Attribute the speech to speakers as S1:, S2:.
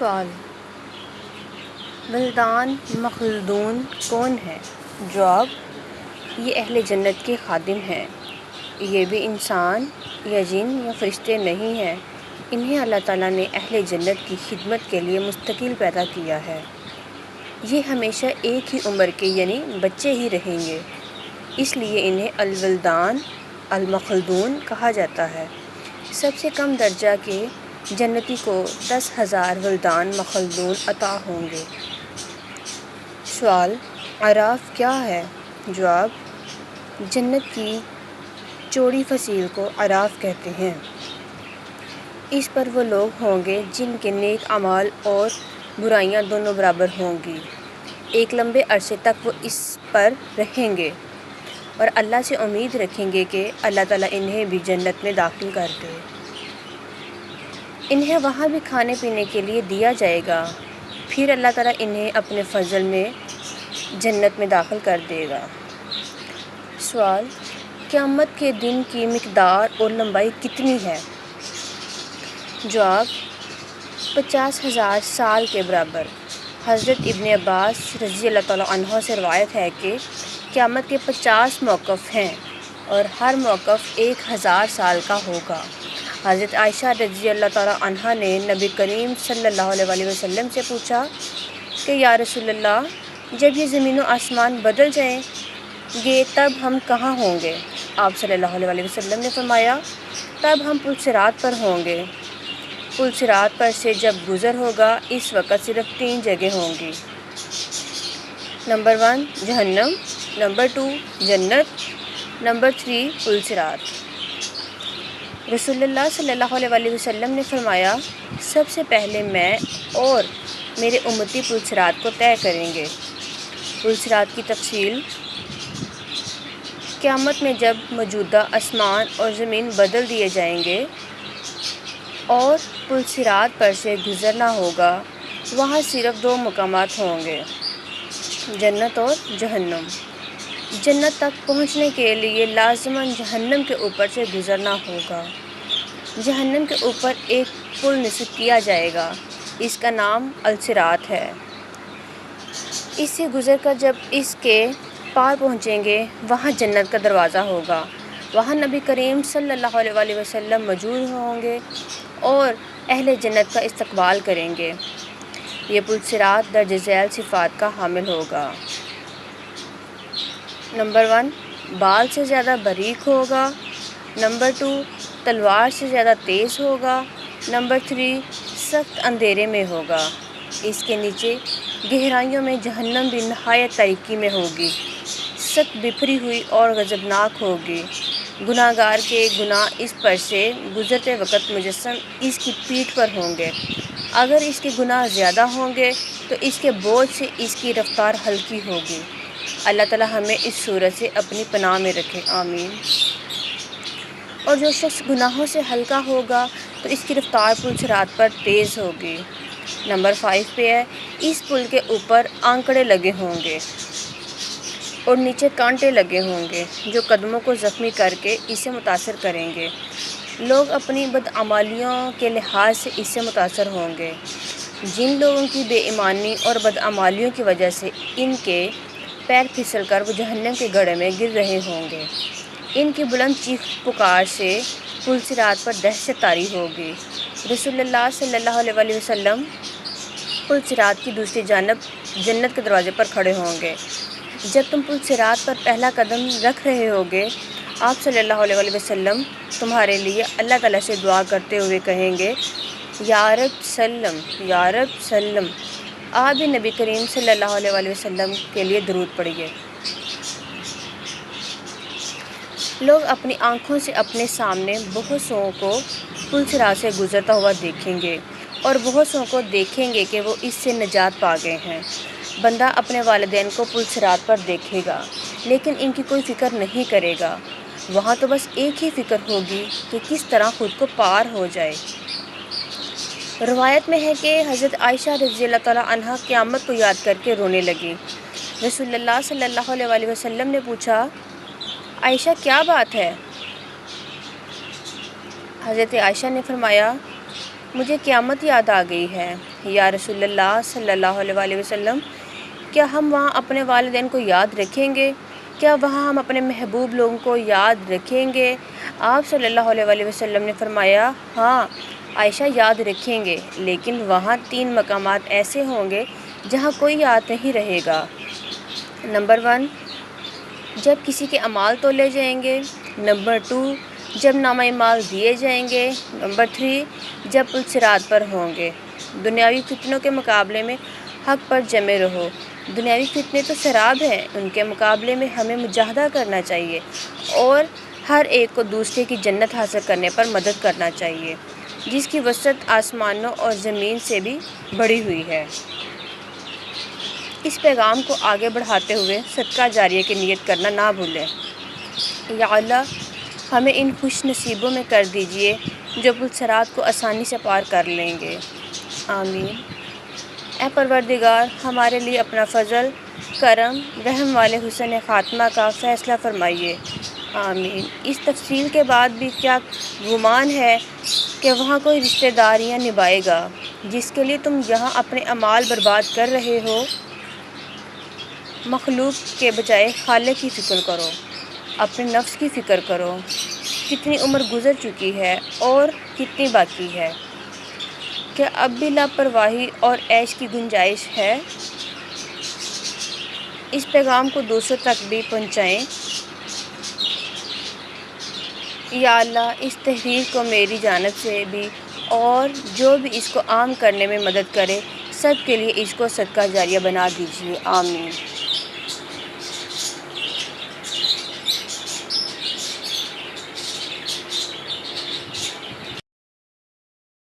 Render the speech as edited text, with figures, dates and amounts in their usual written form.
S1: سوال: ولدان مخلدون کون ہیں؟ جواب: یہ اہل جنت کے خادم ہیں۔ یہ بھی انسان یا جن یا فرشتے نہیں ہیں، انہیں اللہ تعالیٰ نے اہل جنت کی خدمت کے لیے مستقل پیدا کیا ہے۔ یہ ہمیشہ ایک ہی عمر کے یعنی بچے ہی رہیں گے، اس لیے انہیں الولدان المخلدون کہا جاتا ہے۔ سب سے کم درجہ کے جنتی کو 10,000 ولدان مخلدون عطا ہوں گے۔ سوال: اعراف کیا ہے؟ جواب: جنت کی چوڑی فصیل کو اعراف کہتے ہیں۔ اس پر وہ لوگ ہوں گے جن کے نیک اعمال اور برائیاں دونوں برابر ہوں گی۔ ایک لمبے عرصے تک وہ اس پر رہیں گے اور اللہ سے امید رکھیں گے کہ اللہ تعالیٰ انہیں بھی جنت میں داخل کر دے۔ انہیں وہاں بھی کھانے پینے کے لیے دیا جائے گا، پھر اللہ تعالیٰ انہیں اپنے فضل میں جنت میں داخل کر دے گا۔ سوال: قیامت کے دن کی مقدار اور لمبائی کتنی ہے؟ جواب: 50,000 سال کے برابر۔ حضرت ابن عباس رضی اللہ تعالیٰ عنہ سے روایت ہے کہ قیامت کے 50 موقف ہیں اور ہر موقف 1000 سال کا ہوگا۔ حضرت عائشہ رضی اللہ تعالیٰ عنہ نے نبی کریم صلی اللہ علیہ وسلم سے پوچھا کہ یا رسول اللہ، جب یہ زمین و آسمان بدل جائیں گے تب ہم کہاں ہوں گے؟ آپ صلی اللہ علیہ وسلم نے فرمایا، تب ہم پل صراط پر ہوں گے۔ پل صراط پر سے جب گزر ہوگا اس وقت صرف 3 جگہ ہوں گی: نمبر 1 جہنم، نمبر 2 جنت، نمبر 3 پل صراط۔ رسول اللہ صلی اللہ علیہ وسلم نے فرمایا، سب سے پہلے میں اور میرے امتی پل صراط کو طے کریں گے۔ پل صراط کی تفصیل: قیامت میں جب موجودہ آسمان اور زمین بدل دیے جائیں گے اور پل صراط پر سے گزرنا ہوگا، وہاں صرف 2 مقامات ہوں گے: جنت اور جہنم۔ جنت تک پہنچنے کے لیے لازماً جہنم کے اوپر سے گزرنا ہوگا۔ جہنم کے اوپر ایک پل نصب کیا جائے گا، اس کا نام الصراط ہے۔ اس سے گزر کر جب اس کے پار پہنچیں گے وہاں جنت کا دروازہ ہوگا، وہاں نبی کریم صلی اللہ علیہ وسلم موجود ہوں گے اور اہل جنت کا استقبال کریں گے۔ یہ پل صراط درج ذیل صفات کا حامل ہوگا: نمبر 1 بال سے زیادہ باریک ہوگا، نمبر 2 تلوار سے زیادہ تیز ہوگا، نمبر 3 سخت اندھیرے میں ہوگا۔ اس کے نیچے گہرائیوں میں جہنم بھی نہایت تاریکی میں ہوگی، سخت بپھری ہوئی اور غضبناک ہوگی۔ گناہ گار کے گناہ اس پر سے گزرتے وقت مجسم اس کی پیٹھ پر ہوں گے۔ اگر اس کے گناہ زیادہ ہوں گے تو اس کے بوجھ سے اس کی رفتار ہلکی ہوگی۔ اللہ تعالیٰ ہمیں اس صورت سے اپنی پناہ میں رکھے، آمین۔ اور جو شخص گناہوں سے ہلکا ہوگا تو اس کی رفتار پل صراط پر تیز ہوگی۔ نمبر 5 پہ ہے، اس پل کے اوپر آنکڑے لگے ہوں گے اور نیچے کانٹے لگے ہوں گے جو قدموں کو زخمی کر کے اسے متاثر کریں گے۔ لوگ اپنی بدعمالیوں کے لحاظ سے اس سے متاثر ہوں گے۔ جن لوگوں کی بے ایمانی اور بدعمالیوں کی وجہ سے ان کے پیر پھسل کر وہ جہنم کے گڑھے میں گر رہے ہوں گے، ان کی بلند چیخ پکار سے پل صراط پر دہشت طاری ہوگی۔ رسول اللہ صلی اللہ علیہ وسلم پل صراط کی دوسری جانب جنت کے دروازے پر کھڑے ہوں گے۔ جب تم پل صراط پر پہلا قدم رکھ رہے ہوگے، آپ صلی اللہ علیہ وسلم تمہارے لیے اللہ تعالیٰ سے دعا کرتے ہوئے کہیں گے، یا رب سلم، یا رب سلم۔ آپ بھی نبی کریم صلی اللہ علیہ وسلم کے لیے درود پڑھیے۔ لوگ اپنی آنکھوں سے اپنے سامنے بہت سو کو پل صراط سے گزرتا ہوا دیکھیں گے اور بہت سو کو دیکھیں گے کہ وہ اس سے نجات پا گئے ہیں۔ بندہ اپنے والدین کو پل صراط پر دیکھے گا لیکن ان کی کوئی فکر نہیں کرے گا، وہاں تو بس ایک ہی فکر ہوگی کہ کس طرح خود کو پار ہو جائے۔ روایت میں ہے کہ حضرت عائشہ رضی اللہ تعالیٰ عنہ قیامت کو یاد کر کے رونے لگیں۔ رسول اللہ صلی اللہ علیہ وسلم نے پوچھا، عائشہ کیا بات ہے؟ حضرت عائشہ نے فرمایا، مجھے قیامت یاد آ گئی ہے۔ یا رسول اللہ صلی اللہ علیہ وسلم، کیا ہم وہاں اپنے والدین کو یاد رکھیں گے؟ کیا وہاں ہم اپنے محبوب لوگوں کو یاد رکھیں گے؟ آپ صلی اللہ علیہ وسلم نے فرمایا، ہاں عائشہ، یاد رکھیں گے، لیکن وہاں 3 مقامات ایسے ہوں گے جہاں کوئی یاد نہیں رہے گا۔ نمبر 1، جب کسی کے اعمال تولے جائیں گے۔ نمبر 2، جب نامہ اعمال دیے جائیں گے۔ نمبر 3، جب پل صراط پر ہوں گے۔ دنیاوی فتنوں کے مقابلے میں حق پر جمے رہو۔ دنیاوی فتنے تو سراب ہیں، ان کے مقابلے میں ہمیں مجاہدہ کرنا چاہیے اور ہر ایک کو دوسرے کی جنت حاصل کرنے پر مدد کرنا چاہیے، جس کی وسعت آسمانوں اور زمین سے بھی بڑھی ہوئی ہے۔ اس پیغام کو آگے بڑھاتے ہوئے صدقہ جاریہ کی نیت کرنا نہ بھولیں۔ یا اللہ، ہمیں ان خوش نصیبوں میں کر دیجئے جو پل صراط کو آسانی سے پار کر لیں گے۔ آمین۔ اے پروردگار، ہمارے لیے اپنا فضل، کرم، رحم والے حسن خاتمہ کا فیصلہ فرمائیے۔ آمین۔ اس تفصیل کے بعد بھی کیا گمان ہے کہ وہاں کوئی رشتہ داریاں نبھائے گا جس کے لیے تم یہاں اپنے اعمال برباد کر رہے ہو؟ مخلوق کے بجائے خالق کی فکر کرو، اپنے نفس کی فکر کرو۔ کتنی عمر گزر چکی ہے اور کتنی باقی ہے؟ کیا اب بھی لاپرواہی اور عیش کی گنجائش ہے؟ اس پیغام کو دوسروں تک بھی پہنچائیں۔ یا اللہ، اس تحریر کو میری جانب سے بھی اور جو بھی اس کو عام کرنے میں مدد کرے، سب کے لیے اس کو صدقہ جاریہ بنا دیجیے۔ آمین۔